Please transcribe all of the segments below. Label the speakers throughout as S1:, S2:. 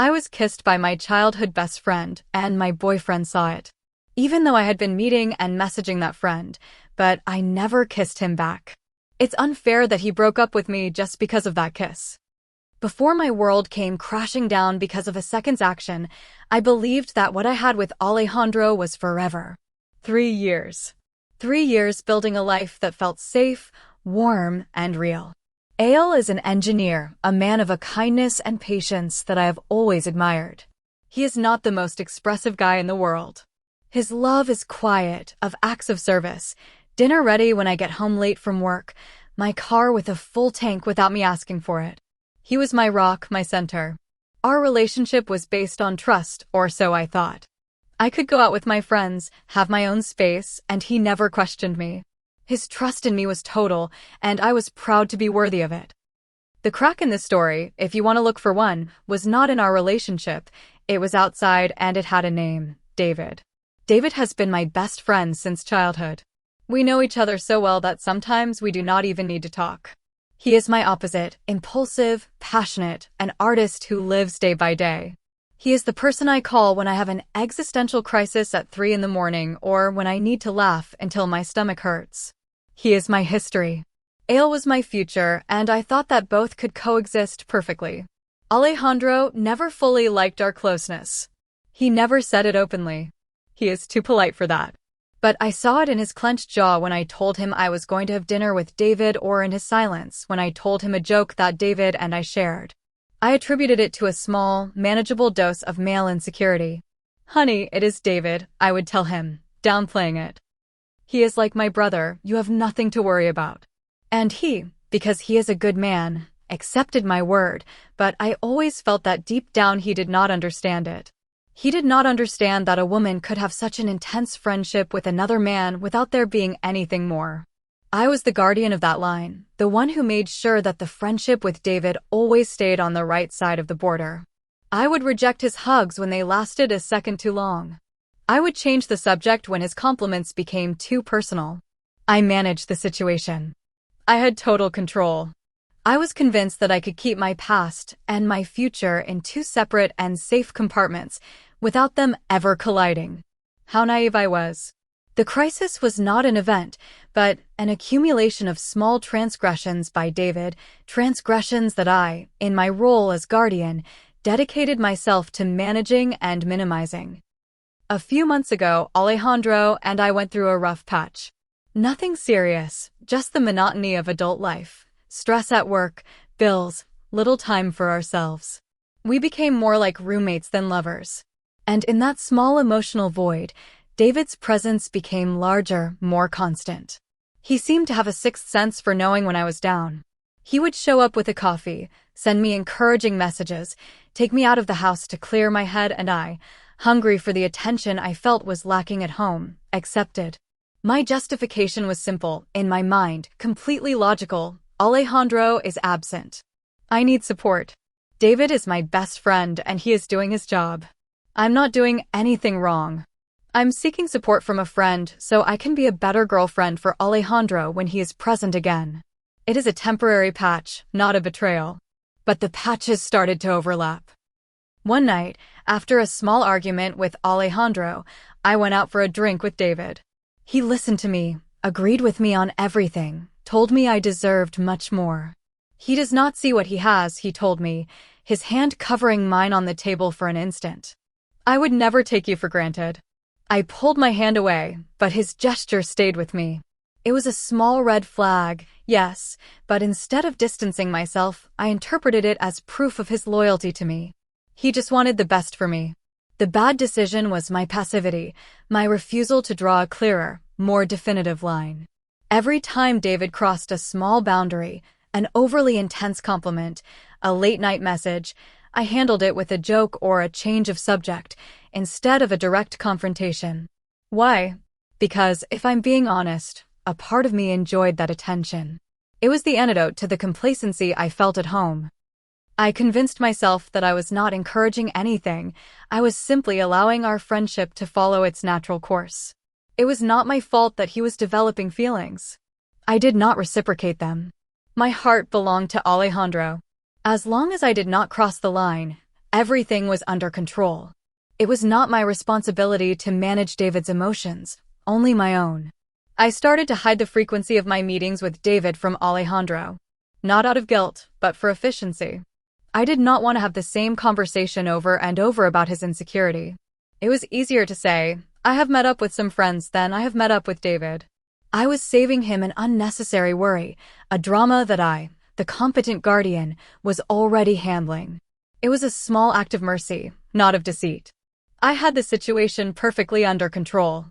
S1: I was kissed by my childhood best friend, and my boyfriend saw it. Even though I had been meeting and messaging that friend, but I never kissed him back. It's unfair that he broke up with me just because of that kiss. Before my world came crashing down because of a second's action, I believed that what I had with Alejandro was forever. 3 years. 3 years building a life that felt safe, warm, and real. Ale is an engineer, a man of a kindness and patience that I have always admired. He is not the most expressive guy in the world. His love is quiet, of acts of service, dinner ready when I get home late from work, my car with a full tank without me asking for it. He was my rock, my center. Our relationship was based on trust, or so I thought. I could go out with my friends, have my own space, and he never questioned me. His trust in me was total, and I was proud to be worthy of it. The crack in this story, if you want to look for one, was not in our relationship. It was outside, and it had a name: David. David has been my best friend since childhood. We know each other so well that sometimes we do not even need to talk. He is my opposite, impulsive, passionate, an artist who lives day by day. He is the person I call when I have an existential crisis at 3 in the morning or when I need to laugh until my stomach hurts. He is my history. Ale was my future, and I thought that both could coexist perfectly. Alejandro never fully liked our closeness. He never said it openly. He is too polite for that. But I saw it in his clenched jaw when I told him I was going to have dinner with David, or in his silence when I told him a joke that David and I shared. I attributed it to a small, manageable dose of male insecurity. "Honey, it is David," I would tell him, downplaying it. "He is like my brother, you have nothing to worry about." And he, because he is a good man, accepted my word, but I always felt that deep down he did not understand it. He did not understand that a woman could have such an intense friendship with another man without there being anything more. I was the guardian of that line, the one who made sure that the friendship with David always stayed on the right side of the border. I would reject his hugs when they lasted a second too long. I would change the subject when his compliments became too personal. I managed the situation. I had total control. I was convinced that I could keep my past and my future in 2 separate and safe compartments without them ever colliding. How naive I was. The crisis was not an event, but an accumulation of small transgressions by David, transgressions that I, in my role as guardian, dedicated myself to managing and minimizing. A few months ago, Alejandro and I went through a rough patch. Nothing serious, just the monotony of adult life. Stress at work, bills, little time for ourselves. We became more like roommates than lovers. And in that small emotional void, David's presence became larger, more constant. He seemed to have a sixth sense for knowing when I was down. He would show up with a coffee, send me encouraging messages, take me out of the house to clear my head, and I, hungry for the attention I felt was lacking at home, accepted. My justification was simple, in my mind, completely logical. Alejandro is absent. I need support. David is my best friend and he is doing his job. I'm not doing anything wrong. I'm seeking support from a friend so I can be a better girlfriend for Alejandro when he is present again. It is a temporary patch, not a betrayal. But the patches started to overlap. One night, after a small argument with Alejandro, I went out for a drink with David. He listened to me, agreed with me on everything, told me I deserved much more. He does not see what he has, he told me, his hand covering mine on the table for an instant. I would never take you for granted. I pulled my hand away, but his gesture stayed with me. It was a small red flag, yes, but instead of distancing myself, I interpreted it as proof of his loyalty to me. He just wanted the best for me. The bad decision was my passivity, my refusal to draw a clearer, more definitive line. Every time David crossed a small boundary, an overly intense compliment, a late-night message, I handled it with a joke or a change of subject, instead of a direct confrontation. Why? Because, if I'm being honest, a part of me enjoyed that attention. It was the antidote to the complacency I felt at home. I convinced myself that I was not encouraging anything, I was simply allowing our friendship to follow its natural course. It was not my fault that he was developing feelings. I did not reciprocate them. My heart belonged to Alejandro. As long as I did not cross the line, Everything was under control. It was not my responsibility to manage David's emotions, only my own. I started to hide the frequency of my meetings with David from Alejandro. Not out of guilt, but for efficiency. I did not want to have the same conversation over and over about his insecurity. It was easier to say, I have met up with some friends than I have met up with David. I was saving him an unnecessary worry, a drama that I, the competent guardian, was already handling. It was a small act of mercy, not of deceit. I had the situation perfectly under control.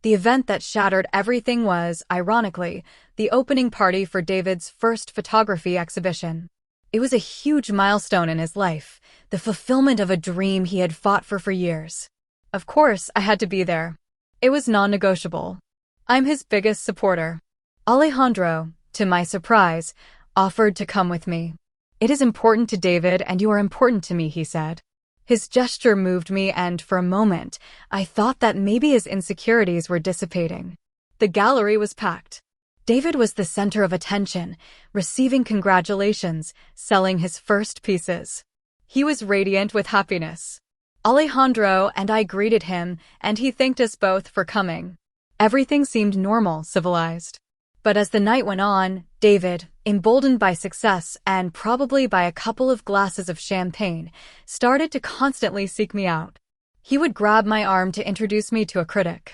S1: The event that shattered everything was, ironically, the opening party for David's first photography exhibition. It was a huge milestone in his life, the fulfillment of a dream he had fought for years. Of course, I had to be there. It was non-negotiable. I'm his biggest supporter. Alejandro, to my surprise, offered to come with me. It is important to David and you are important to me, he said. His gesture moved me and, for a moment, I thought that maybe his insecurities were dissipating. The gallery was packed. David was the center of attention, receiving congratulations, selling his first pieces. He was radiant with happiness. Alejandro and I greeted him, and he thanked us both for coming. Everything seemed normal, civilized. But as the night went on, David, emboldened by success and probably by a couple of glasses of champagne, started to constantly seek me out. He would grab my arm to introduce me to a critic.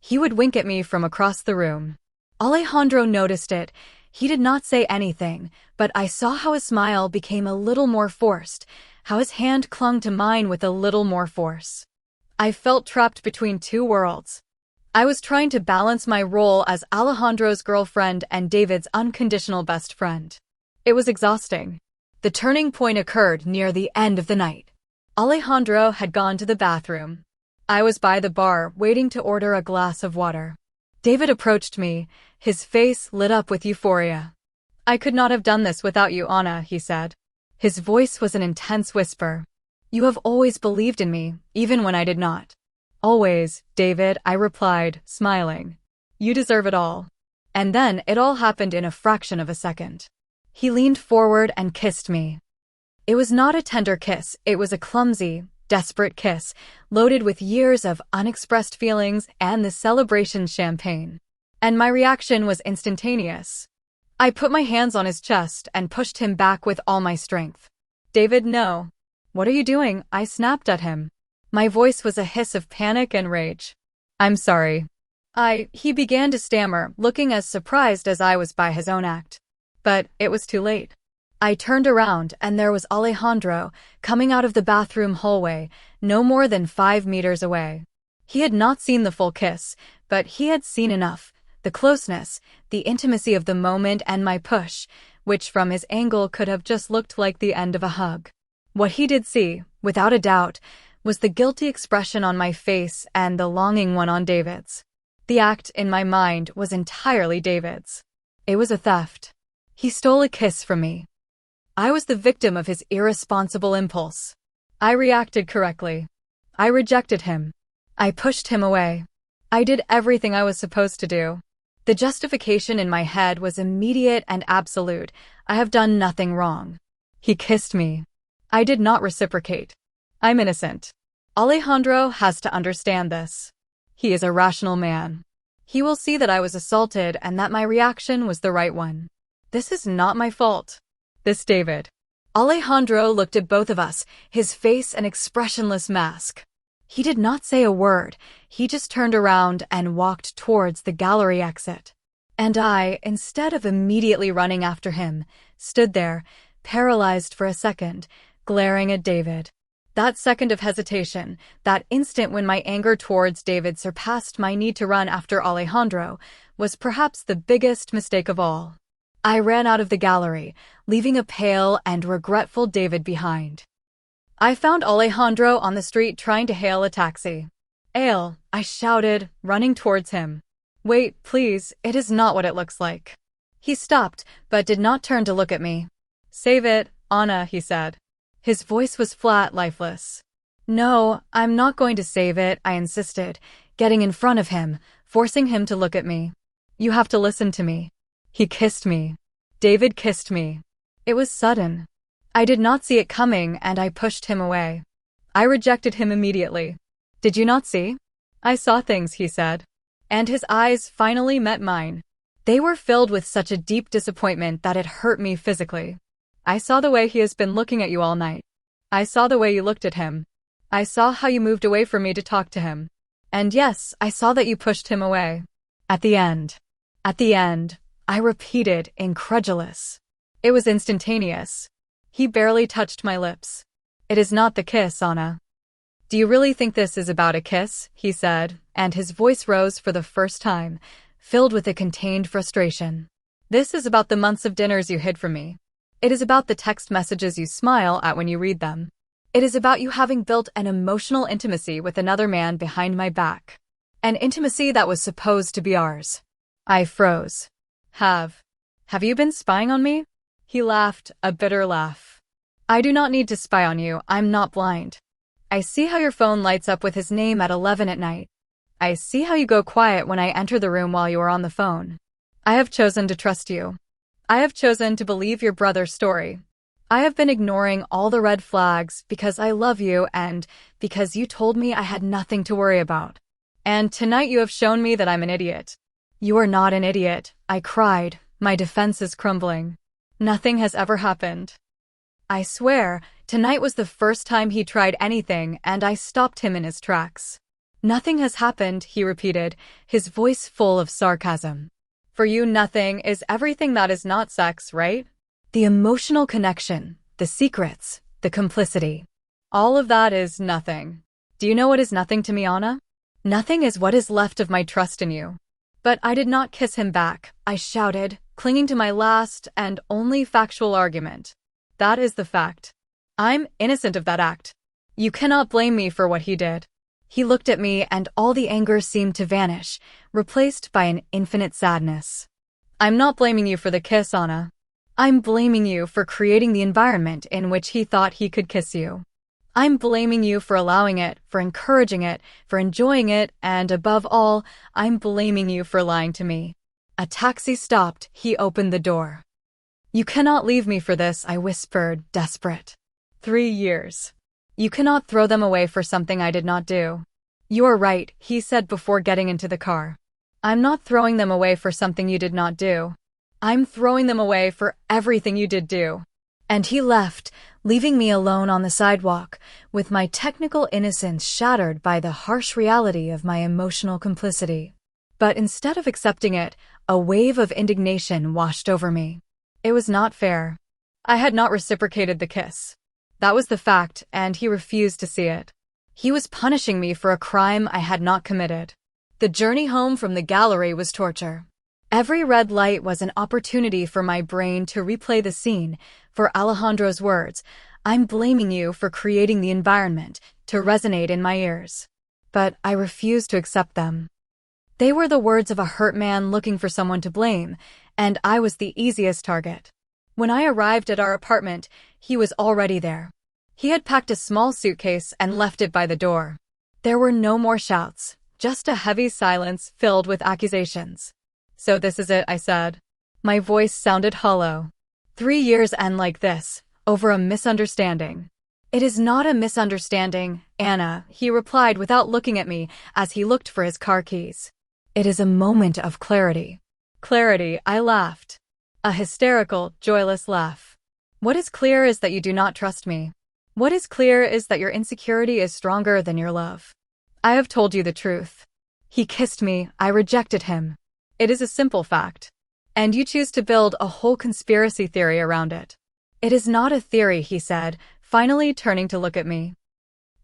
S1: He would wink at me from across the room. Alejandro noticed it. He did not say anything, but I saw how his smile became a little more forced, how his hand clung to mine with a little more force. I felt trapped between two worlds. I was trying to balance my role as Alejandro's girlfriend and David's unconditional best friend. It was exhausting. The turning point occurred near the end of the night. Alejandro had gone to the bathroom. I was by the bar, waiting to order a glass of water. David approached me, his face lit up with euphoria. I could not have done this without you, Anna, he said. His voice was an intense whisper. You have always believed in me, even when I did not. Always, David, I replied, smiling. You deserve it all. And then it all happened in a fraction of a second. He leaned forward and kissed me. It was not a tender kiss, it was a clumsy, desperate kiss, loaded with years of unexpressed feelings and the celebration champagne. And my reaction was instantaneous. I put my hands on his chest and pushed him back with all my strength. David, no. What are you doing? I snapped at him. My voice was a hiss of panic and rage. I'm sorry. He began to stammer, looking as surprised as I was by his own act. But it was too late. I turned around and there was Alejandro, coming out of the bathroom hallway, no more than 5 meters away. He had not seen the full kiss, but he had seen enough. The closeness, the intimacy of the moment and my push, which from his angle could have just looked like the end of a hug. What he did see, without a doubt, was the guilty expression on my face and the longing one on David's. The act, in my mind, was entirely David's. It was a theft. He stole a kiss from me. I was the victim of his irresponsible impulse. I reacted correctly. I rejected him. I pushed him away. I did everything I was supposed to do. The justification in my head was immediate and absolute. I have done nothing wrong. He kissed me. I did not reciprocate. I'm innocent. Alejandro has to understand this. He is a rational man. He will see that I was assaulted and that my reaction was the right one. This is not my fault. This David. Alejandro looked at both of us, his face an expressionless mask. He did not say a word. He just turned around and walked towards the gallery exit. And I, instead of immediately running after him, stood there, paralyzed for a second, glaring at David. That second of hesitation, that instant when my anger towards David surpassed my need to run after Alejandro, was perhaps the biggest mistake of all. I ran out of the gallery, leaving a pale and regretful David behind. I found Alejandro on the street trying to hail a taxi. Ale, I shouted, running towards him. Wait, please, it is not what it looks like. He stopped, but did not turn to look at me. Save it, Anna, he said. His voice was flat, lifeless. No, I'm not going to save it, I insisted, getting in front of him, forcing him to look at me. You have to listen to me. He kissed me. David kissed me. It was sudden. I did not see it coming and I pushed him away. I rejected him immediately. Did you not see? I saw things, he said. And his eyes finally met mine. They were filled with such a deep disappointment that it hurt me physically. I saw the way he has been looking at you all night. I saw the way you looked at him. I saw how you moved away from me to talk to him. And yes, I saw that you pushed him away. At the end, I repeated, incredulous. It was instantaneous. He barely touched my lips. It is not the kiss, Anna. Do you really think this is about a kiss? He said, and his voice rose for the first time, filled with a contained frustration. This is about the months of dinners you hid from me. It is about the text messages you smile at when you read them. It is about you having built an emotional intimacy with another man behind my back. An intimacy that was supposed to be ours. I froze. Have you been spying on me? He laughed, a bitter laugh. I do not need to spy on you, I'm not blind. I see how your phone lights up with his name at 11 at night. I see how you go quiet when I enter the room while you are on the phone. I have chosen to trust you. I have chosen to believe your brother's story. I have been ignoring all the red flags because I love you and because you told me I had nothing to worry about. And tonight you have shown me that I'm an idiot. You are not an idiot, I cried, my defense is crumbling. Nothing has ever happened. I swear, tonight was the first time he tried anything and I stopped him in his tracks. Nothing has happened, he repeated, his voice full of sarcasm. For you, nothing is everything that is not sex, right? The emotional connection, the secrets, the complicity. All of that is nothing. Do you know what is nothing to me, Anna? Nothing is what is left of my trust in you. But I did not kiss him back, I shouted, clinging to my last and only factual argument. That is the fact. I'm innocent of that act. You cannot blame me for what he did. He looked at me and all the anger seemed to vanish, replaced by an infinite sadness. I'm not blaming you for the kiss, Anna. I'm blaming you for creating the environment in which he thought he could kiss you. I'm blaming you for allowing it, for encouraging it, for enjoying it, and above all, I'm blaming you for lying to me. A taxi stopped, he opened the door. You cannot leave me for this, I whispered, desperate. 3 years. You cannot throw them away for something I did not do. You are right, he said before getting into the car. I'm not throwing them away for something you did not do. I'm throwing them away for everything you did do. And he left, leaving me alone on the sidewalk, with my technical innocence shattered by the harsh reality of my emotional complicity. But instead of accepting it, a wave of indignation washed over me. It was not fair. I had not reciprocated the kiss. That was the fact, and he refused to see it. He was punishing me for a crime I had not committed. The journey home from the gallery was torture. Every red light was an opportunity for my brain to replay the scene, for Alejandro's words, I'm blaming you for creating the environment, to resonate in my ears. But I refused to accept them. They were the words of a hurt man looking for someone to blame, and I was the easiest target. When I arrived at our apartment, he was already there. He had packed a small suitcase and left it by the door. There were no more shouts, just a heavy silence filled with accusations. So this is it, I said. My voice sounded hollow. 3 years and like this, over a misunderstanding. It is not a misunderstanding, Anna, he replied without looking at me as he looked for his car keys. It is a moment of clarity. Clarity, I laughed. A hysterical, joyless laugh. What is clear is that you do not trust me. What is clear is that your insecurity is stronger than your love. I have told you the truth. He kissed me, I rejected him. It is a simple fact. And you choose to build a whole conspiracy theory around it. It is not a theory, he said, finally turning to look at me.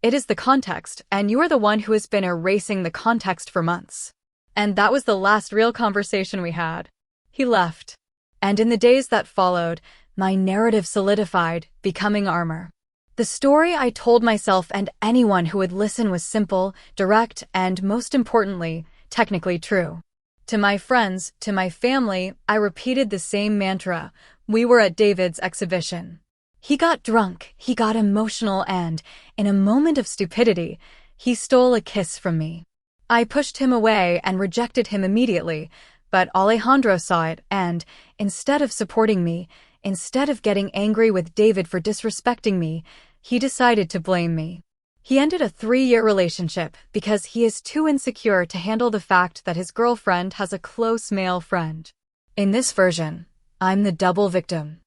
S1: It is the context, and you are the one who has been erasing the context for months. And that was the last real conversation we had. He left. And in the days that followed, my narrative solidified, becoming armor. The story I told myself and anyone who would listen was simple, direct, and most importantly, technically true. To my friends, to my family, I repeated the same mantra. We were at David's exhibition. He got drunk, he got emotional, and, in a moment of stupidity, he stole a kiss from me. I pushed him away and rejected him immediately, but Alejandro saw it and, instead of supporting me, instead of getting angry with David for disrespecting me, he decided to blame me. He ended a 3-year relationship because he is too insecure to handle the fact that his girlfriend has a close male friend. In this version, I'm the double victim.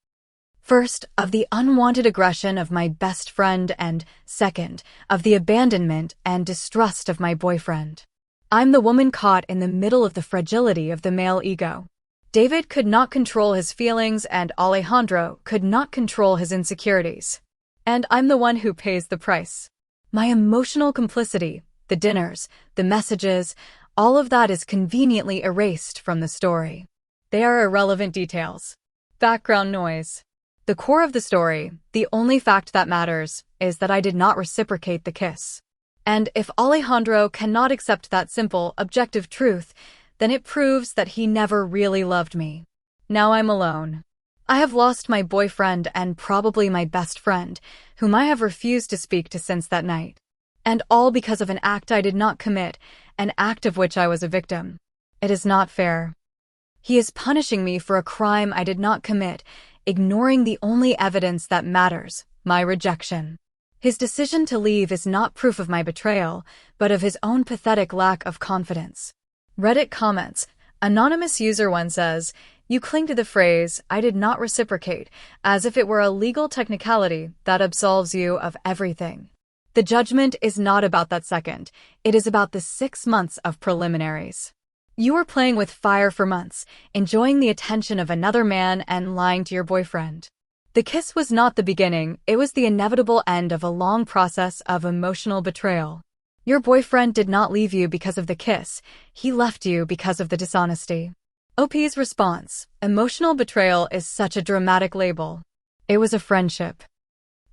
S1: First, of the unwanted aggression of my best friend, and second, of the abandonment and distrust of my boyfriend. I'm the woman caught in the middle of the fragility of the male ego. David could not control his feelings and Alejandro could not control his insecurities. And I'm the one who pays the price. My emotional complicity, the dinners, the messages, all of that is conveniently erased from the story. They are irrelevant details. Background noise. The core of the story, the only fact that matters, is that I did not reciprocate the kiss. And if Alejandro cannot accept that simple, objective truth, then it proves that he never really loved me. Now I'm alone. I have lost my boyfriend and probably my best friend, whom I have refused to speak to since that night. And all because of an act I did not commit, an act of which I was a victim. It is not fair. He is punishing me for a crime I did not commit, ignoring the only evidence that matters, my rejection. His decision to leave is not proof of my betrayal, but of his own pathetic lack of confidence. Reddit comments. Anonymous user 1 says, "You cling to the phrase, 'I did not reciprocate,' as if it were a legal technicality that absolves you of everything. The judgment is not about that second, it is about the 6 months of preliminaries. You were playing with fire for months, enjoying the attention of another man and lying to your boyfriend. The kiss was not the beginning, it was the inevitable end of a long process of emotional betrayal. Your boyfriend did not leave you because of the kiss, he left you because of the dishonesty." OP's response. Emotional betrayal is such a dramatic label. It was a friendship.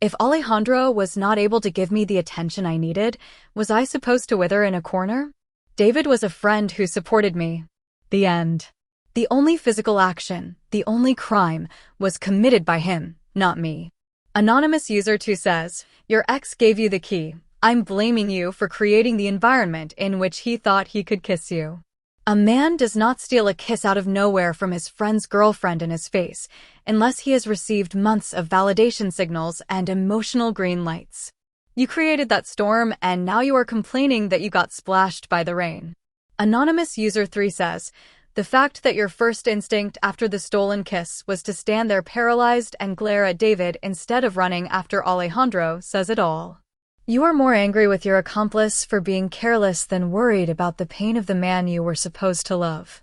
S1: If Alejandro was not able to give me the attention I needed, was I supposed to wither in a corner? David was a friend who supported me. The end. The only physical action, the only crime, was committed by him, not me. Anonymous user 2 says, "Your ex gave you the key. I'm blaming you for creating the environment in which he thought he could kiss you." A man does not steal a kiss out of nowhere from his friend's girlfriend in his face, unless he has received months of validation signals and emotional green lights. You created that storm and now you are complaining that you got splashed by the rain. Anonymous user 3 says, "The fact that your first instinct after the stolen kiss was to stand there paralyzed and glare at David instead of running after Alejandro says it all. You are more angry with your accomplice for being careless than worried about the pain of the man you were supposed to love."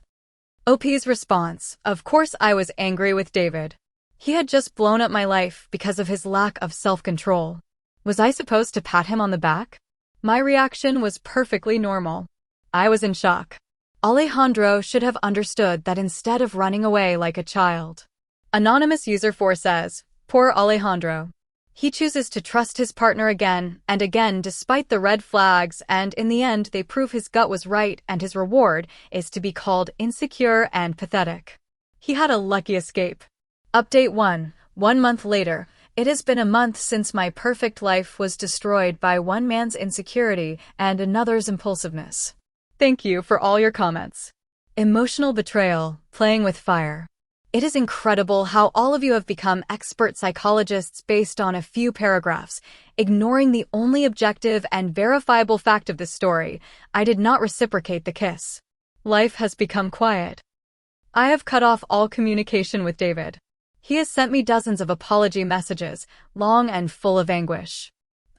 S1: OP's response. Of course I was angry with David. He had just blown up my life because of his lack of self-control. Was I supposed to pat him on the back? My reaction was perfectly normal. I was in shock. Alejandro should have understood that instead of running away like a child. Anonymous user 4 says, "Poor Alejandro. He chooses to trust his partner again and again despite the red flags, and in the end they prove his gut was right and his reward is to be called insecure and pathetic. He had a lucky escape." Update 1. 1 month later. It has been a month since my perfect life was destroyed by one man's insecurity and another's impulsiveness. Thank you for all your comments. Emotional betrayal, playing with fire. It is incredible how all of you have become expert psychologists based on a few paragraphs, ignoring the only objective and verifiable fact of this story. I did not reciprocate the kiss. Life has become quiet. I have cut off all communication with David. He has sent me dozens of apology messages, long and full of anguish.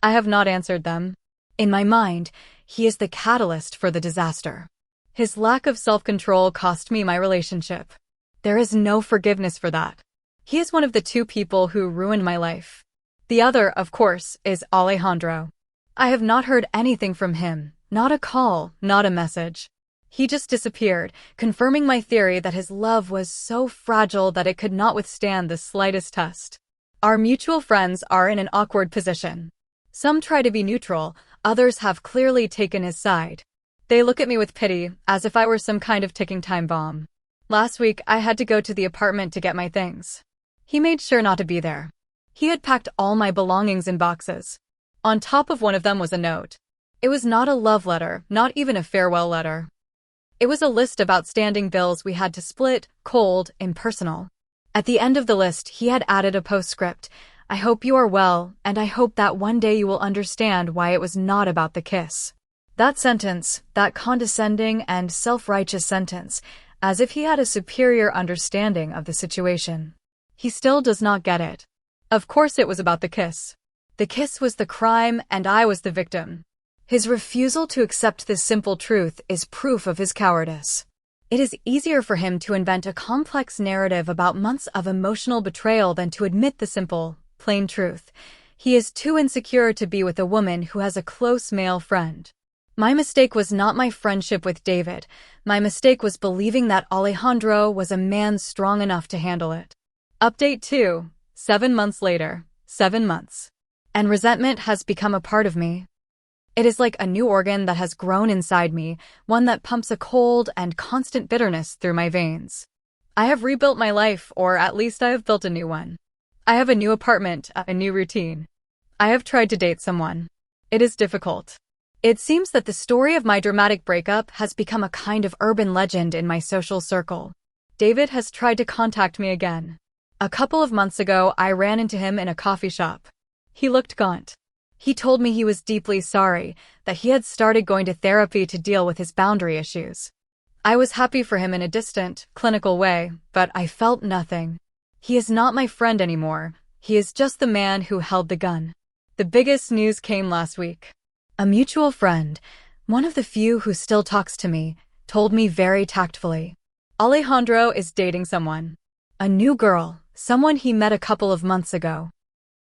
S1: I have not answered them. In my mind, he is the catalyst for the disaster. His lack of self-control cost me my relationship. There is no forgiveness for that. He is one of the 2 people who ruined my life. The other, of course, is Alejandro. I have not heard anything from him, not a call, not a message. He just disappeared, confirming my theory that his love was so fragile that it could not withstand the slightest test. Our mutual friends are in an awkward position. Some try to be neutral, others have clearly taken his side. They look at me with pity, as if I were some kind of ticking time bomb. Last week, I had to go to the apartment to get my things. He made sure not to be there. He had packed all my belongings in boxes. On top of one of them was a note. It was not a love letter, not even a farewell letter. It was a list of outstanding bills we had to split, cold, impersonal. At the end of the list, he had added a postscript. I hope you are well, and I hope that one day you will understand why it was not about the kiss. That sentence, that condescending and self-righteous sentence, as if he had a superior understanding of the situation. He still does not get it. Of course it was about the kiss. The kiss was the crime and I was the victim. His refusal to accept this simple truth is proof of his cowardice. It is easier for him to invent a complex narrative about months of emotional betrayal than to admit the simple, plain truth. He is too insecure to be with a woman who has a close male friend. My mistake was not my friendship with David. My mistake was believing that Alejandro was a man strong enough to handle it. Update 2. 7 months later. 7 months. And resentment has become a part of me. It is like a new organ that has grown inside me, one that pumps a cold and constant bitterness through my veins. I have rebuilt my life, or at least I have built a new one. I have a new apartment, a new routine. I have tried to date someone. It is difficult. It seems that the story of my dramatic breakup has become a kind of urban legend in my social circle. David has tried to contact me again. A couple of months ago, I ran into him in a coffee shop. He looked gaunt. He told me he was deeply sorry, that he had started going to therapy to deal with his boundary issues. I was happy for him in a distant, clinical way, but I felt nothing. He is not my friend anymore. He is just the man who held the gun. The biggest news came last week. A mutual friend, one of the few who still talks to me, told me very tactfully. Alejandro is dating someone. A new girl, someone he met a couple of months ago.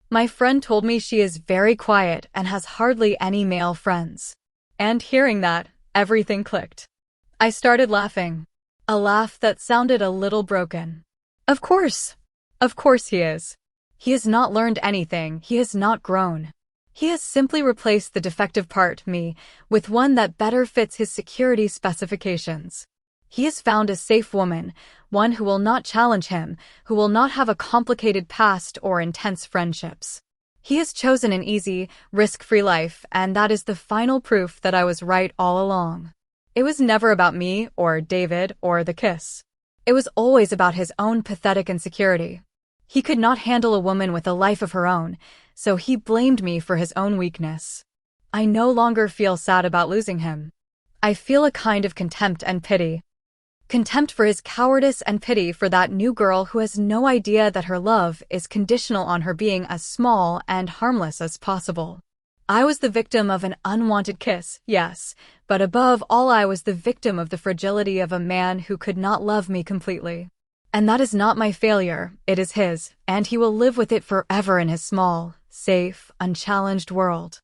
S1: My friend told me she is very quiet and has hardly any male friends. And hearing that, everything clicked. I started laughing. A laugh that sounded a little broken. Of course. Of course he is. He has not learned anything, he has not grown. He has simply replaced the defective part, me, with one that better fits his security specifications. He has found a safe woman, one who will not challenge him, who will not have a complicated past or intense friendships. He has chosen an easy, risk-free life, and that is the final proof that I was right all along. It was never about me, or David, or the kiss. It was always about his own pathetic insecurity. He could not handle a woman with a life of her own, so he blamed me for his own weakness. I no longer feel sad about losing him. I feel a kind of contempt and pity. Contempt for his cowardice and pity for that new girl who has no idea that her love is conditional on her being as small and harmless as possible. I was the victim of an unwanted kiss, yes, but above all I was the victim of the fragility of a man who could not love me completely. And that is not my failure, it is his, and he will live with it forever in his small, safe, unchallenged world.